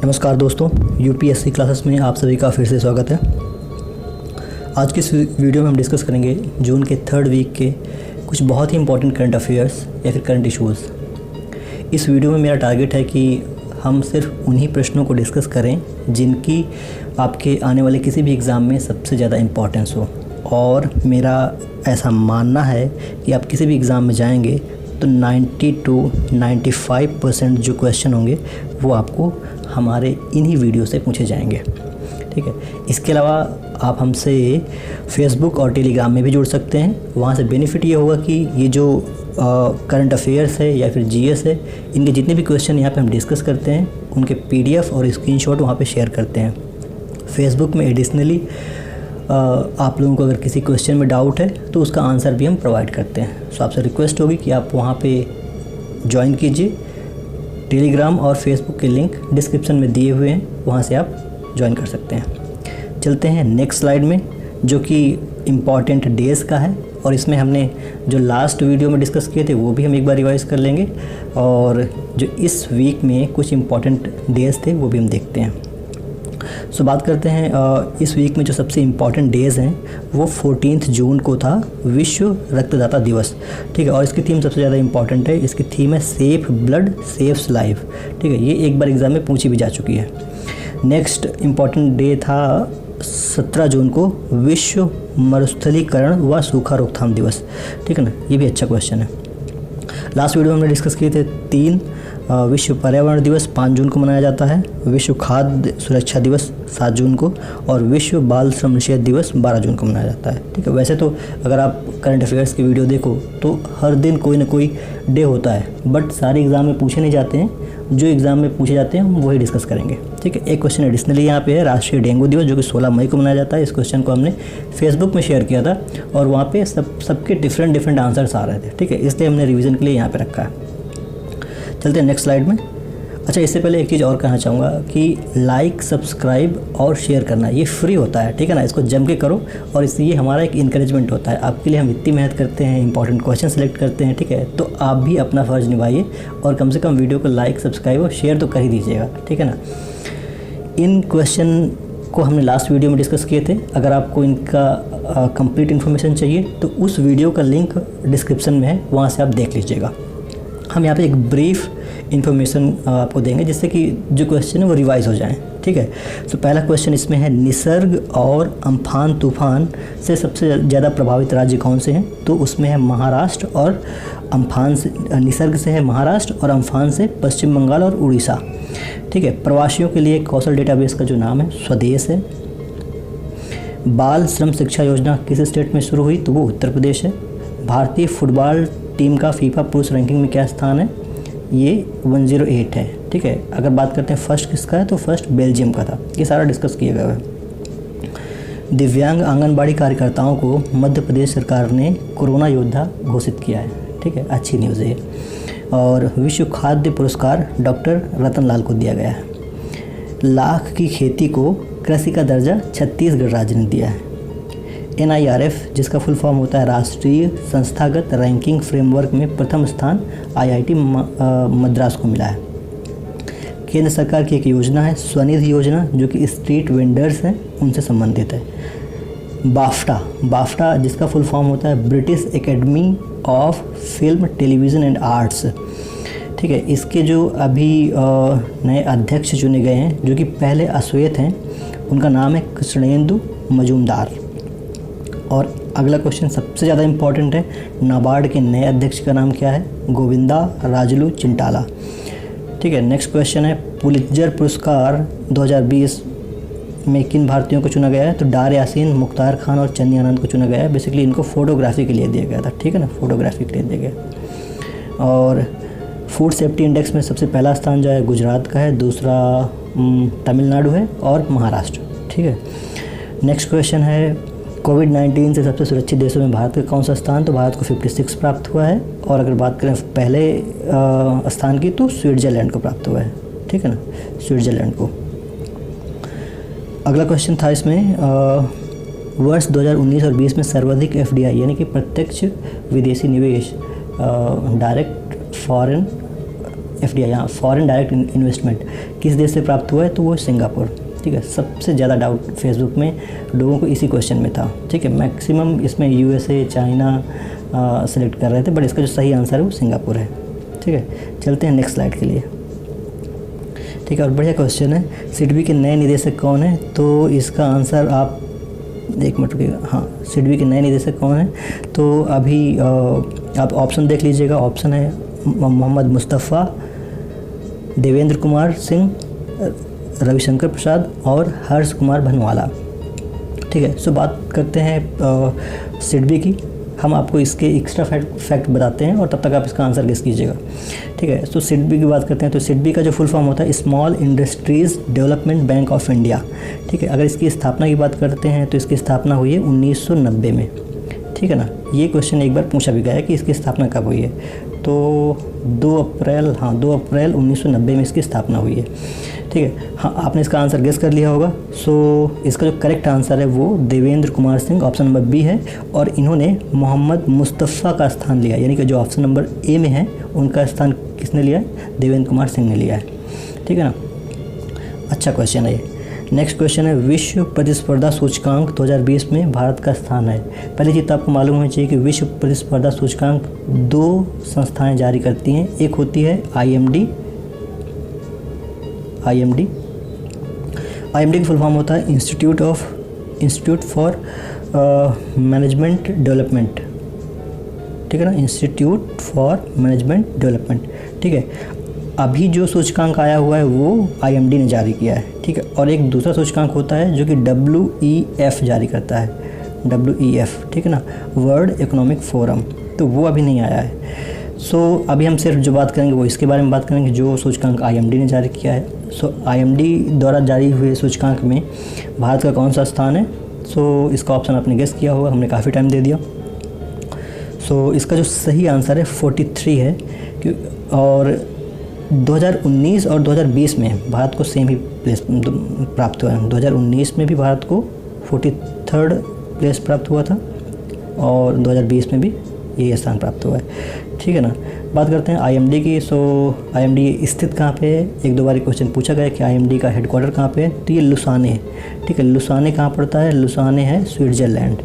नमस्कार दोस्तों, UPSC classes में आप सभी का फिर से स्वागत है। आज की इस वीडियो में हम डिस्कस करेंगे जून के 3rd वीक के कुछ बहुत ही इंपॉर्टेंट करंट अफेयर्स या फिर करंट इश्यूज़। इस वीडियो में मेरा टारगेट है कि हम सिर्फ उन्हीं प्रश्नों को डिस्कस करें जिनकी आपके आने वाले किसी भी एग्ज़ाम में सबसे ज़्यादा इम्पॉर्टेंस हो। और मेरा ऐसा मानना है कि आप किसी भी एग्ज़ाम में जाएंगे तो 90 to 95% जो क्वेश्चन होंगे वो आपको हमारे इन्हीं वीडियो से पूछे जाएंगे। ठीक है, इसके अलावा आप हमसे फेसबुक और टेलीग्राम में भी जुड़ सकते हैं। वहाँ से बेनिफिट ये होगा कि ये जो करंट अफेयर्स है या फिर जीएस है, इनके जितने भी क्वेश्चन यहाँ पे हम डिस्कस करते हैं उनके पीडीएफ और स्क्रीनशॉट वहाँ पे शेयर करते हैं। फेसबुक में एडिशनली आप लोगों को अगर किसी क्वेश्चन में डाउट है तो उसका आंसर भी हम प्रोवाइड करते हैं। सो आपसे रिक्वेस्ट होगी कि आप वहाँ पे ज्वाइन कीजिए। टेलीग्राम और फेसबुक के लिंक डिस्क्रिप्शन में दिए हुए हैं, वहाँ से आप ज्वाइन कर सकते हैं। चलते हैं नेक्स्ट स्लाइड में, जो कि इम्पॉर्टेंट डेज़ का है। और इसमें हमने जो लास्ट वीडियो में डिस्कस किए थे वो भी हम एक बार रिवाइज़ कर लेंगे, और जो इस वीक में कुछ इम्पॉर्टेंट डेज़ थे वो भी हम देखते हैं। सो बात करते हैं इस वीक में जो सबसे इम्पॉर्टेंट डेज़ हैं वो 14 जून को था विश्व रक्तदाता दिवस। ठीक है, और इसकी थीम सबसे ज़्यादा इम्पॉर्टेंट है। इसकी थीम है सेफ ब्लड सेव्स लाइफ। ठीक है, ये एक बार एग्ज़ाम में पूछी भी जा चुकी है। नेक्स्ट इम्पॉर्टेंट डे था 17 जून को विश्व मरुस्थलीकरण व सूखा रोकथाम दिवस। ठीक है ना, ये भी अच्छा क्वेश्चन है। लास्ट वीडियो में हमने डिस्कस किए थे 3 विश्व पर्यावरण दिवस 5 जून को मनाया जाता है, विश्व खाद्य सुरक्षा दिवस 7 जून को, और विश्व बाल श्रम निषेध दिवस 12 जून को मनाया जाता है। ठीक है, वैसे तो अगर आप करंट अफेयर्स की वीडियो देखो तो हर दिन कोई ना कोई डे होता है, बट सारे एग्ज़ाम में पूछे नहीं जाते हैं। जो एग्ज़ाम में पूछे जाते हैं हम वही डिस्कस करेंगे। ठीक है, एक क्वेश्चन एडिशनली यहाँ पे है राष्ट्रीय डेंगू दिवस, जो कि 16 मई को मनाया जाता है। इस क्वेश्चन को हमने फेसबुक में शेयर किया था और वहाँ पे सबके डिफरेंट आंसर्स आ रहे थे। ठीक है, इसलिए हमने रिवीजन के लिए यहाँ पे रखा है। चलते हैं नेक्स्ट स्लाइड में। अच्छा, इससे पहले एक चीज़ और कहना चाहूँगा कि लाइक, सब्सक्राइब और शेयर करना ये फ्री होता है। ठीक है ना, इसको जम के करो, और इससे ये हमारा एक इनकरेजमेंट होता है। आपके लिए हम इतनी मेहनत करते हैं, इंपॉर्टेंट क्वेश्चन सेलेक्ट करते हैं। ठीक है, तो आप भी अपना फ़र्ज़ निभाइए और कम से कम वीडियो को लाइक, सब्सक्राइब और शेयर तो कर ही दीजिएगा। ठीक है ना। इन क्वेश्चन को हमने लास्ट वीडियो में डिस्कस किए थे। अगर आपको इनका कंप्लीट इन्फॉर्मेशन चाहिए तो उस वीडियो का लिंक डिस्क्रिप्शन में है, वहाँ से आप देख लीजिएगा। हम यहाँ पे एक ब्रीफ इन्फॉर्मेशन आपको देंगे जिससे कि जो क्वेश्चन है वो रिवाइज हो जाएं। ठीक है, तो पहला क्वेश्चन इसमें है निसर्ग और अम्फान तूफान से सबसे ज़्यादा प्रभावित राज्य कौन से हैं? तो उसमें है महाराष्ट्र, और अम्फान से निसर्ग से है महाराष्ट्र और अम्फान से पश्चिम बंगाल और उड़ीसा। ठीक है, प्रवासियों के लिए कौशल डेटाबेस का जो नाम है स्वदेश है। बाल श्रम शिक्षा योजना किस स्टेट में शुरू हुई? तो वो उत्तर प्रदेश है। भारतीय फुटबॉल टीम का फीफा पुरुष रैंकिंग में क्या स्थान है? ये 108 है। ठीक है, अगर बात करते हैं फर्स्ट किसका है तो फर्स्ट बेल्जियम का था। ये सारा डिस्कस किया गया है। दिव्यांग आंगनबाड़ी कार्यकर्ताओं को मध्य प्रदेश सरकार ने कोरोना योद्धा घोषित किया है। ठीक है, अच्छी न्यूज़ है। और विश्व खाद्य पुरस्कार डॉक्टर रतन लाल को दिया गया है। लाख की खेती को कृषि का दर्जा छत्तीसगढ़ राज्य ने दिया है। NIRF, जिसका फुल फॉर्म होता है राष्ट्रीय संस्थागत रैंकिंग फ्रेमवर्क में प्रथम स्थान IIT मद्रास को मिला है। केंद्र सरकार की एक योजना है स्वनिधि योजना, जो कि स्ट्रीट वेंडर्स हैं उनसे संबंधित है। बाफ्टा जिसका फुल फॉर्म होता है British academy of film, television and arts. ठीक है, इसके जो अभी नए अध्यक्ष चुने गए हैं, जो कि पहले अश्वेत हैं, उनका नाम है कृष्णेंदु मजूमदार। और अगला क्वेश्चन सबसे ज़्यादा इम्पॉर्टेंट है, नाबार्ड के नए अध्यक्ष का नाम क्या है? गोविंदा राजलू चिंटाला। ठीक है, नेक्स्ट क्वेश्चन है पुलित्जर पुरस्कार 2020 में किन भारतीयों को चुना गया है? तो डार यासीन, मुख्तार खान और चन्नी आनंद को चुना गया है। बेसिकली इनको फोटोग्राफी के लिए दिया गया था। ठीक है ना, फोटोग्राफी के लिए दिया गया। और फूड सेफ्टी इंडेक्स में सबसे पहला स्थान जो है गुजरात का है, दूसरा तमिलनाडु है और महाराष्ट्र। ठीक है, नेक्स्ट क्वेश्चन है कोविड-19 से सबसे सुरक्षित देशों में भारत का कौन सा स्थान? तो भारत को 56 प्राप्त हुआ है। और अगर बात करें पहले स्थान की तो स्विट्ज़रलैंड को प्राप्त हुआ है। ठीक है ना, स्विट्ज़रलैंड को। अगला क्वेश्चन था इसमें वर्ष 2019 और 20 में सर्वाधिक FDI यानी कि प्रत्यक्ष विदेशी निवेश डायरेक्ट फॉरेन FDI, यहाँ फॉरेन डायरेक्ट इन्वेस्टमेंट किस देश से प्राप्त हुआ है, तो वो सिंगापुर। ठीक है, सबसे ज़्यादा डाउट फेसबुक में लोगों को इसी क्वेश्चन में था। ठीक है, मैक्सिमम इसमें USA, चाइना सेलेक्ट कर रहे थे, बट इसका जो सही आंसर है वो सिंगापुर है। ठीक है, चलते हैं नेक्स्ट स्लाइड के लिए। ठीक है, और बढ़िया क्वेश्चन है, सिडबी के नए निदेशक कौन है, तो इसका आंसर आप एक मिनट रुकिएगा। हाँ, सिडबी के नए निदेशक कौन है, तो अभी आप ऑप्शन देख लीजिएगा। ऑप्शन है मोहम्मद मुस्तफ़ा, देवेंद्र कुमार सिंह, रविशंकर प्रसाद और हर्ष कुमार भनवाला। ठीक है, सो बात करते हैं सिडबी की। हम आपको इसके एक्स्ट्रा फैक्ट बताते हैं और तब तक आप इसका आंसर गेस कीजिएगा। ठीक है, तो सिडबी की बात करते हैं, तो सिडबी का जो फुल फॉर्म होता है small industries development bank of India. ठीक है, अगर इसकी स्थापना की बात करते हैं तो इसकी स्थापना हुई है 1990 में। ठीक है ना, ये क्वेश्चन एक बार पूछा भी गया है कि इसकी स्थापना कब हुई है, तो 2 अप्रैल 1990 में इसकी स्थापना हुई है। ठीक है, हाँ, आपने इसका आंसर गेस कर लिया होगा। सो इसका जो करेक्ट आंसर है वो Devendra Kumar Singh, option number B है, और इन्होंने मोहम्मद मुस्तफ़ा का स्थान लिया, यानी कि जो ऑप्शन नंबर ए में है उनका स्थान किसने लिया है, देवेंद्र कुमार सिंह ने लिया है। ठीक है ना, अच्छा क्वेश्चन है ये। नेक्स्ट क्वेश्चन है, विश्व प्रतिस्पर्धा सूचकांक 2020 में भारत का स्थान है। पहली चीज़ तो आपको मालूम होनी चाहिए कि विश्व प्रतिस्पर्धा सूचकांक 2 संस्थाएं जारी करती हैं। एक होती है IMD की फुल फॉर्म होता है इंस्टीट्यूट फॉर मैनेजमेंट डेवलपमेंट। ठीक है ना, इंस्टीट्यूट फॉर मैनेजमेंट डेवलपमेंट। ठीक है, अभी जो सूचकांक आया हुआ है वो IMD ने जारी किया है। ठीक है, और एक दूसरा सूचकांक होता है जो कि WEF जारी करता है, WEF। ठीक है ना, वर्ल्ड इकोनॉमिक फोरम, तो वो अभी नहीं आया है। सो अभी हम सिर्फ जो बात करेंगे वो इसके बारे में बात करेंगे जो सूचकांक IMD ने जारी किया है। सो IMD द्वारा जारी हुए सूचकांक में भारत का कौन सा स्थान है, सो इसका ऑप्शन आपने गेस किया होगा, हमने काफ़ी टाइम दे दिया। सो इसका जो सही आंसर है 43 है। और 2019 और 2020 में भारत को सेम ही प्लेस प्राप्त हुआ है। 2019 में भी भारत को 43rd प्लेस प्राप्त हुआ था और 2020 में भी यही स्थान प्राप्त हुआ है। ठीक है ना, बात करते हैं IMD की। सो IMD स्थित कहाँ पे है, एक दो बार क्वेश्चन पूछा गया कि IMD का हेडक्वार्टर कहाँ पे है, तो ये लुसाने है। ठीक है, लुसाने कहाँ पड़ता है, लुसाने है स्विट्ज़रलैंड।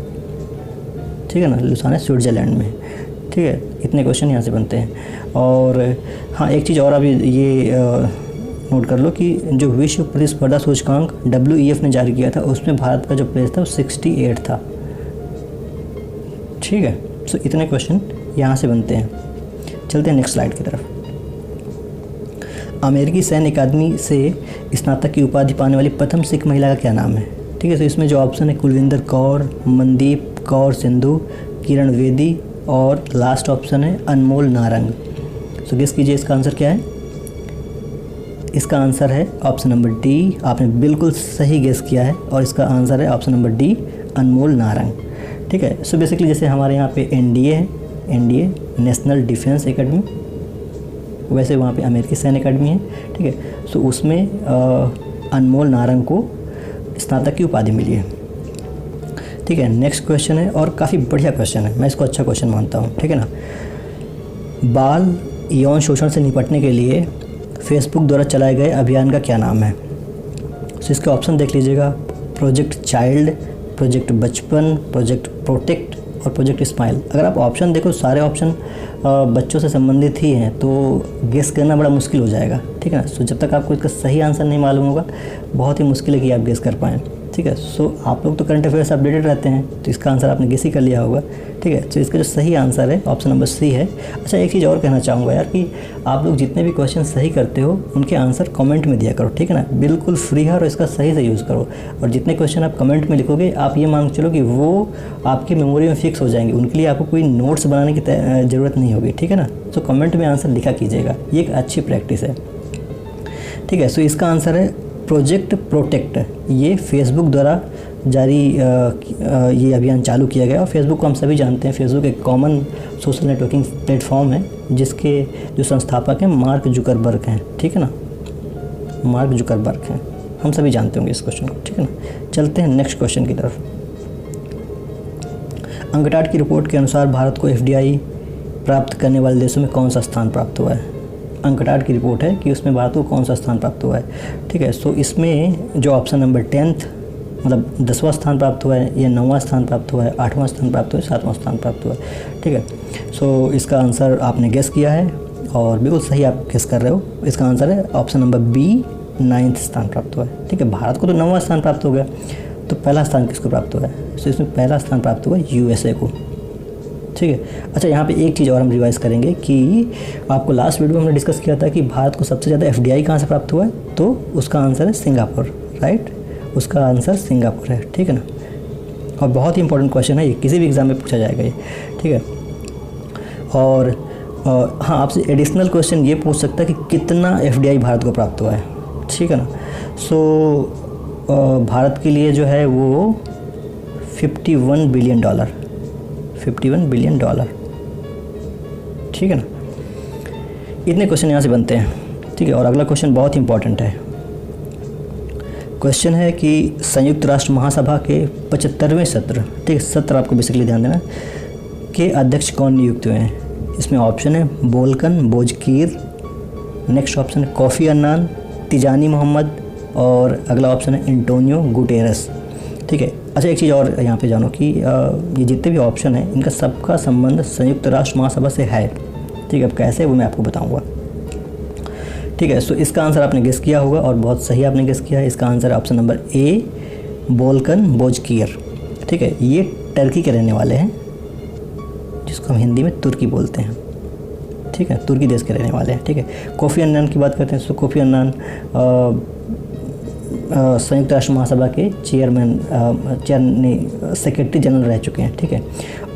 ठीक है ना, लुसाने स्विट्ज़रलैंड में। ठीक है, इतने क्वेश्चन यहाँ से बनते हैं। और हाँ, एक चीज़ और अभी ये नोट कर लो कि जो विश्व प्रतिस्पर्धा सूचकांक WEF ने जारी किया था उसमें भारत का जो प्लेस था वो 68 था। ठीक है, सो इतने क्वेश्चन यहाँ से बनते हैं। चलते हैं नेक्स्ट स्लाइड की तरफ। अमेरिकी सैन्य अकादमी से स्नातक की उपाधि पाने वाली प्रथम सिख महिला का क्या नाम है। ठीक है, तो इसमें जो ऑप्शन है कुलविंदर कौर, मनदीप कौर सिंधु, किरण बेदी और लास्ट ऑप्शन है अनमोल नारंग। सो गेस कीजिए इसका आंसर क्या है। इसका आंसर है ऑप्शन नंबर डी। आपने बिल्कुल सही गेस किया है और इसका आंसर है ऑप्शन नंबर डी, अनमोल नारंग। ठीक है, सो बेसिकली जैसे हमारे यहाँ पे NDA है, NDA नेशनल डिफेंस एकेडमी, वैसे वहाँ पे अमेरिकी सैन्य अकादमी है। ठीक है, सो उसमें अनमोल नारंग को स्नातक की उपाधि मिली है। ठीक है, नेक्स्ट क्वेश्चन है और काफ़ी बढ़िया क्वेश्चन है, मैं इसको अच्छा क्वेश्चन मानता हूँ। ठीक है ना, बाल यौन शोषण से निपटने के लिए फेसबुक द्वारा चलाए गए अभियान का क्या नाम है। सो इसके ऑप्शन देख लीजिएगा, प्रोजेक्ट चाइल्ड, प्रोजेक्ट बचपन, प्रोजेक्ट प्रोटेक्ट और प्रोजेक्ट स्माइल। अगर आप ऑप्शन देखो सारे ऑप्शन बच्चों से संबंधित ही हैं तो गेस करना बड़ा मुश्किल हो जाएगा। ठीक है ना, सो जब तक आपको इसका सही आंसर नहीं मालूम होगा बहुत ही मुश्किल है कि आप गेस कर पाएँ। ठीक है, सो आप लोग तो करंट अफेयर्स अपडेटेड रहते हैं तो इसका आंसर आपने गेस ही कर लिया होगा। ठीक है, तो इसका जो सही आंसर है ऑप्शन नंबर सी है। अच्छा, एक चीज़ और कहना चाहूँगा यार कि आप लोग जितने भी क्वेश्चन सही करते हो उनके आंसर कमेंट में दिया करो। ठीक है ना, बिल्कुल फ्री है और इसका सही से यूज़ करो। और जितने क्वेश्चन आप कमेंट में लिखोगे आप ये मान चलो कि वो आपकी मेमोरी में फिक्स हो जाएंगे, उनके लिए आपको कोई नोट्स बनाने की ज़रूरत नहीं होगी। ठीक है ना, तो कमेंट में आंसर लिखा कीजिएगा, ये एक अच्छी प्रैक्टिस है। ठीक है, सो इसका आंसर है प्रोजेक्ट प्रोटेक्ट। ये फेसबुक द्वारा जारी ये अभियान चालू किया गया। और फेसबुक को हम सभी जानते हैं, फेसबुक एक कॉमन सोशल नेटवर्किंग प्लेटफॉर्म है जिसके जो संस्थापक हैं मार्क जुकरबर्ग हैं। ठीक है ना, मार्क जुकरबर्ग हैं, हम सभी जानते होंगे इस क्वेश्चन को। ठीक है ना, चलते हैं नेक्स्ट क्वेश्चन की तरफ। अंकटाड की रिपोर्ट के अनुसार भारत को FDI प्राप्त करने वाले देशों में कौन सा स्थान प्राप्त हुआ है। अंकटाड की रिपोर्ट है कि उसमें भारत को कौन सा स्थान प्राप्त हुआ है। ठीक है, सो इसमें जो ऑप्शन नंबर 10th मतलब 10वां स्थान प्राप्त हुआ है, या 9वां स्थान प्राप्त हुआ है, 8वां स्थान प्राप्त हुआ है, 7वां स्थान प्राप्त हुआ है। ठीक है, सो इसका आंसर आपने गेस किया है और बिल्कुल सही आप गेस कर रहे हो। इसका आंसर है ऑप्शन नंबर बी, 9th स्थान प्राप्त हुआ है। ठीक है, भारत को तो 9वां स्थान प्राप्त हो गया, तो पहला स्थान किसको प्राप्त हुआ है? सो इसमें पहला स्थान प्राप्त हुआ है USA को। ठीक है, अच्छा यहाँ पे एक चीज़ और हम रिवाइज़ करेंगे कि आपको लास्ट वीडियो में हमने डिस्कस किया था कि भारत को सबसे ज़्यादा FDI कहाँ से प्राप्त हुआ है, तो उसका आंसर है सिंगापुर, राइट, उसका आंसर सिंगापुर है। ठीक है ना, और बहुत ही इंपॉर्टेंट क्वेश्चन है ये, किसी भी एग्ज़ाम में पूछा जाएगा ये। ठीक है, और हाँ, आपसे एडिशनल क्वेश्चन ये पूछ सकता है कि कितना FDI भारत को प्राप्त हुआ है। ठीक है ना, सो भारत के लिए जो है वो $51 बिलियन, $51 बिलियन। ठीक है ना, इतने क्वेश्चन यहाँ से बनते हैं। ठीक है, और अगला क्वेश्चन बहुत ही इंपॉर्टेंट है। क्वेश्चन है कि संयुक्त राष्ट्र महासभा के 75वें सत्र, ठीक है, सत्र आपको बेसिकली ध्यान देना, के अध्यक्ष कौन नियुक्त हुए हैं? इसमें ऑप्शन है बोल्कन बोजकीर, नेक्स्ट ऑप्शन है कोफी अन्नान, तिजानी मोहम्मद, और अगला ऑप्शन है एंटोनियो गुटेरस। ठीक है, अच्छा एक चीज़ और यहाँ पे जानो कि ये जितने भी ऑप्शन हैं इनका सबका संबंध संयुक्त राष्ट्र महासभा से है। ठीक है, अब कैसे वो मैं आपको बताऊँगा। ठीक है, सो इसका आंसर आपने गेस किया होगा और बहुत सही आपने गेस किया है। इसका आंसर ऑप्शन नंबर ए, बोल्कन बोजकीर। ठीक है, ये टर्की के रहने वाले हैं, जिसको हम हिंदी में तुर्की बोलते हैं। ठीक है, तुर्की देश के रहने वाले हैं। ठीक है, कोफी अन्नान की बात करते हैं, तो कोफी अन्नान संयुक्त राष्ट्र महासभा के सेक्रेटरी जनरल रह चुके हैं। ठीक है,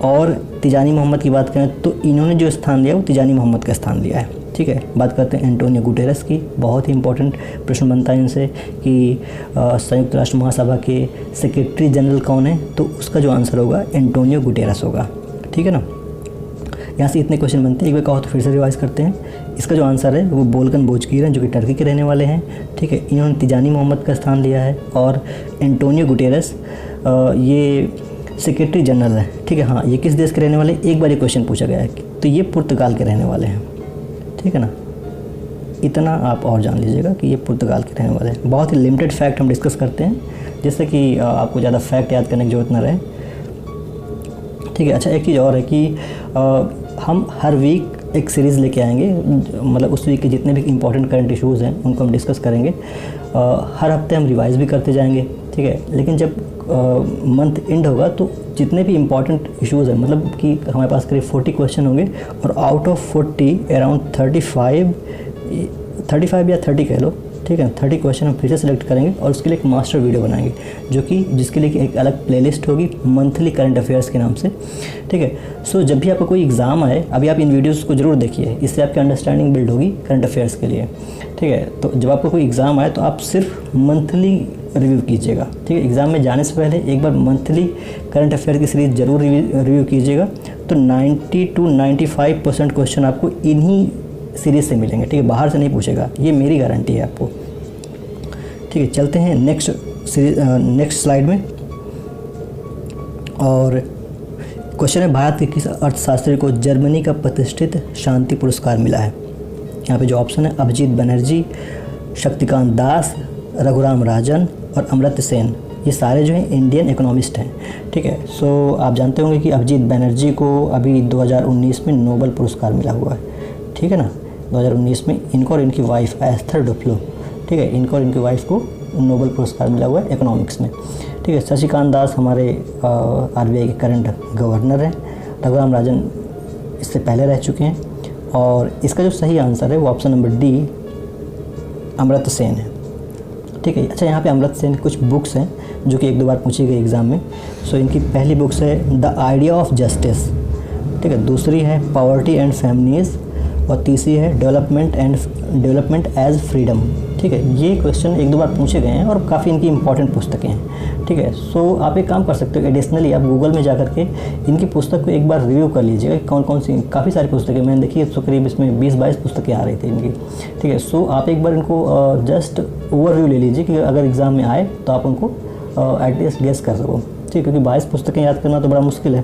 और तिजानी मोहम्मद की बात करें तो इन्होंने जो स्थान लिया वो तिजानी मोहम्मद का स्थान लिया है। ठीक है, बात करते हैं एंटोनियो गुटेरस की। बहुत ही इंपॉर्टेंट प्रश्न बनता है इनसे कि संयुक्त राष्ट्र महासभा के सेक्रेटरी जनरल कौन है, तो उसका जो आंसर होगा एंटोनियो गुटेरस होगा। ठीक है ना, यहाँ से इतने क्वेश्चन बनते हैं। एक बार कहो तो फिर से रिवाइज करते हैं। इसका जो आंसर है वो बोल्कन बोजकीर हैं, जो कि टर्की के रहने वाले हैं। ठीक है, इन्होंने तिजानी मोहम्मद का स्थान लिया है, और एंटोनियो गुटेरस ये सेक्रेटरी जनरल है। ठीक है, हाँ, ये किस देश के रहने वाले, एक बार ये क्वेश्चन पूछा गया है, तो ये पुर्तगाल के रहने वाले हैं। ठीक है ना, इतना आप और जान लीजिएगा कि ये पुर्तगाल के रहने वाले हैं। बहुत ही लिमिटेड फैक्ट हम डिस्कस करते हैं, जिससे कि आपको ज़्यादा फैक्ट याद करने की जरूरत ना रहे। ठीक है, अच्छा एक चीज़ और है कि हम हर वीक एक सीरीज़ लेके आएंगे, मतलब उस वीक के जितने भी इंपॉर्टेंट करंट इश्यूज़ हैं उनको हम डिस्कस करेंगे। हर हफ्ते हम रिवाइज़ भी करते जाएंगे। ठीक है, लेकिन जब मंथ एंड होगा तो जितने भी इंपॉर्टेंट इश्यूज़ हैं, मतलब कि हमारे पास करीब 40 क्वेश्चन होंगे, और आउट ऑफ 40 अराउंड 35 या 30 कह लो। ठीक है, 30 क्वेश्चन हम फिर से सिलेक्ट करेंगे और उसके लिए एक मास्टर वीडियो बनाएंगे, जिसके लिए एक अलग प्लेलिस्ट होगी मंथली करंट अफेयर्स के नाम से। ठीक है, सो जब भी आपका कोई एग्ज़ाम आए, अभी आप इन वीडियोस को ज़रूर देखिए, इससे आपकी अंडरस्टैंडिंग बिल्ड होगी करंट अफेयर्स के लिए। ठीक है, तो जब आपको कोई एग्ज़ाम आए तो आप सिर्फ मंथली रिव्यू कीजिएगा। ठीक है, एग्ज़ाम में जाने से पहले एक बार मंथली करंट अफेयर की सीरीज़ ज़रूर रिव्यू कीजिएगा, तो 90 to 95% क्वेश्चन आपको इन्हीं सीरीज़ से मिलेंगे। ठीक है, बाहर से नहीं पूछेगा, ये मेरी गारंटी है आपको। ठीक है, चलते हैं नेक्स्ट स्लाइड में। और क्वेश्चन है, भारत के किस अर्थशास्त्री को जर्मनी का प्रतिष्ठित शांति पुरस्कार मिला है? यहाँ पे जो ऑप्शन है अभिजीत बनर्जी, शक्तिकांत दास, रघुराम राजन और अमर्त्य सेन, ये सारे जो हैं इंडियन इकोनॉमिस्ट हैं। ठीक है, सो आप जानते होंगे कि अभिजीत बनर्जी को अभी 2019 में नोबेल पुरस्कार मिला हुआ है। ठीक है ना, 2019 में इनको और इनकी वाइफ एस्थर डुफ्लो, ठीक है, इनको और इनकी वाइफ को नोबेल पुरस्कार मिला हुआ है इकोनॉमिक्स में। ठीक है, शशिकांत दास हमारे RBI के करंट गवर्नर हैं, रघुराम राजन इससे पहले रह चुके हैं, और इसका जो सही आंसर है वो option number D, Amartya Sen है। ठीक है, अच्छा यहाँ पे अमर्त्य सेन की कुछ बुक्स हैं जो कि 1-2 बार पूछी गई एग्ज़ाम में। सो इनकी पहली बुक्स है द आइडिया ऑफ जस्टिस, ठीक है, दूसरी है पॉवर्टी एंड फेमिनिज़म, और तीसरी है डेवलपमेंट एज फ्रीडम। ठीक है, ये क्वेश्चन 1-2 बार पूछे गए हैं और काफ़ी इनकी इंपॉर्टेंट पुस्तकें हैं। ठीक है, सो आप एक काम कर सकते हो, एडिशनली आप गूगल में जा करके इनकी पुस्तक को एक बार रिव्यू कर लीजिएगा, कौन कौन सी, काफ़ी सारी पुस्तकें मैंने देखी है, तो करीब इसमें 20-22 पुस्तकें आ रही थी इनकी। ठीक है, सो आप एक बार इनको जस्ट ओवरव्यू ले लीजिए कि अगर एग्ज़ाम में आए तो आप उनको एटलीस्ट गेस कर सको। ठीक है, क्योंकि 22 पुस्तकें याद करना तो बड़ा मुश्किल है।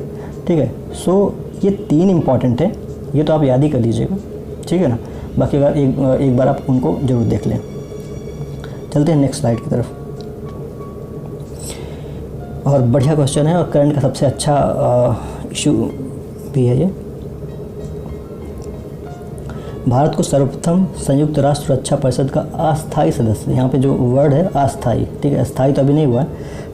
ठीक है, सो ये 3 इंपॉर्टेंट है, ये तो आप याद ही कर लीजिएगा। ठीक है ना, बाकी अगर एक बार आप उनको ज़रूर देख लें। चलते हैं नेक्स्ट स्लाइड की तरफ। और बढ़िया क्वेश्चन है और करंट का सबसे अच्छा इशू भी है ये। भारत को सर्वप्रथम संयुक्त राष्ट्र सुरक्षा परिषद का अस्थायी सदस्य, यहाँ पे जो वर्ड है अस्थायी, ठीक है, स्थायी तो अभी नहीं हुआ है,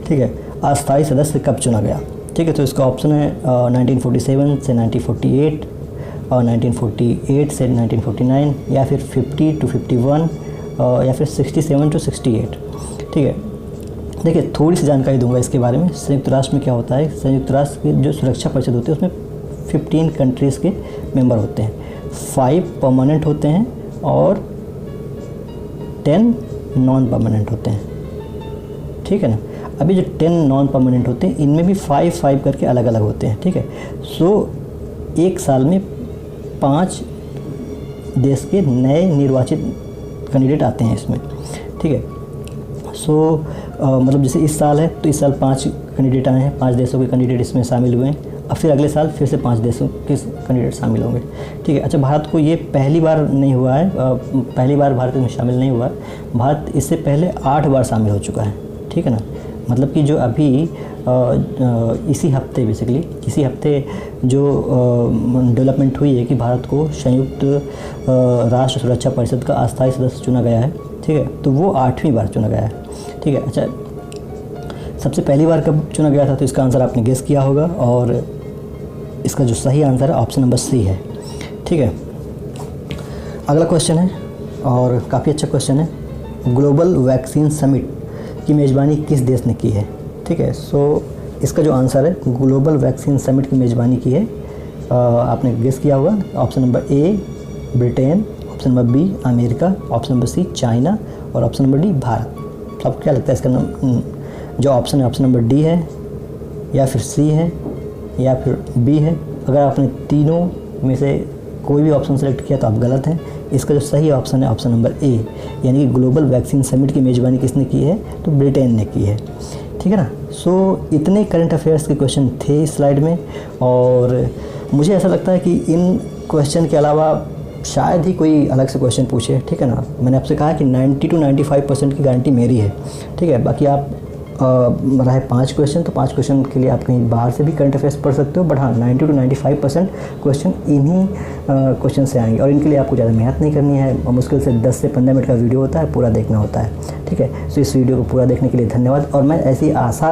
ठीक है, अस्थायी सदस्य कब चुना गया, ठीक है। तो इसका ऑप्शन है 1947 से 1948 और 1948 से 1949 या फिर 50 to 51 या फिर 67 to 68, ठीक है। देखिए थोड़ी सी जानकारी दूंगा इसके बारे में। संयुक्त राष्ट्र में क्या होता है, संयुक्त राष्ट्र की जो सुरक्षा परिषद होती है उसमें 15 कंट्रीज़ के मेंबर होते हैं, 5 परमानेंट होते हैं और 10 नॉन परमानेंट होते हैं, ठीक है ना। अभी जो 10 नॉन परमानेंट होते हैं इनमें भी 5 करके अलग अलग होते हैं, ठीक है। सो एक साल में 5 देश के नए निर्वाचित कैंडिडेट आते हैं इसमें, ठीक है। सो मतलब जैसे इस साल है तो इस साल 5 कैंडिडेट आए हैं, 5 देशों के कैंडिडेट इसमें शामिल हुए हैं। अब फिर अगले साल फिर से 5 देशों के कैंडिडेट शामिल होंगे, ठीक है। अच्छा, भारत को ये पहली बार नहीं हुआ है, पहली बार भारत में शामिल नहीं हुआ है। भारत इससे पहले 8 बार शामिल हो चुका है, ठीक है ना। मतलब कि जो अभी इसी हफ्ते बेसिकली इसी हफ्ते जो डेवलपमेंट हुई है कि भारत को संयुक्त राष्ट्र सुरक्षा परिषद का अस्थायी सदस्य चुना गया है, ठीक है। तो वो 8वीं बार चुना गया है, ठीक है। अच्छा, सबसे पहली बार कब चुना गया था, तो इसका आंसर आपने गेस किया होगा और इसका जो सही आंसर है ऑप्शन नंबर सी है, ठीक है। अगला क्वेश्चन है और काफ़ी अच्छा क्वेश्चन है। ग्लोबल वैक्सीन समिट की मेज़बानी किस देश ने की है, ठीक है। सो इसका जो आंसर है ग्लोबल वैक्सीन समिट की मेज़बानी की है, आपने गेस किया होगा। Option number A Britain, option number B America, option number C China और ऑप्शन नंबर डी भारत। तो आपको क्या लगता है इसका जो ऑप्शन है ऑप्शन नंबर डी है या फिर सी है या फिर बी है? अगर आपने तीनों में से कोई भी ऑप्शन सेलेक्ट किया तो आप गलत हैं। इसका जो सही ऑप्शन है ऑप्शन नंबर ए, यानी कि ग्लोबल वैक्सीन समिट की मेज़बानी किसने की है, तो ब्रिटेन ने की है, ठीक है ना। सो इतने करंट अफेयर्स के क्वेश्चन थे इस स्लाइड में और मुझे ऐसा लगता है कि इन क्वेश्चन के अलावा शायद ही कोई अलग से क्वेश्चन पूछे, ठीक है ना। मैंने आपसे कहा कि 90 to 95% की गारंटी मेरी है, ठीक है। बाकी आप रहे 5 क्वेश्चन, तो 5 क्वेश्चन के लिए आप कहीं बाहर से भी करंट अफेयर्स पढ़ सकते हो, बट हाँ 90 to 95% क्वेश्चन इन्हीं क्वेश्चन से आएंगे और इनके लिए आपको ज़्यादा मेहनत नहीं करनी है और मुश्किल से 10 से 15 मिनट का वीडियो होता है, पूरा देखना होता है, ठीक है। सो इस वीडियो को पूरा देखने के लिए धन्यवाद और मैं ऐसी आशा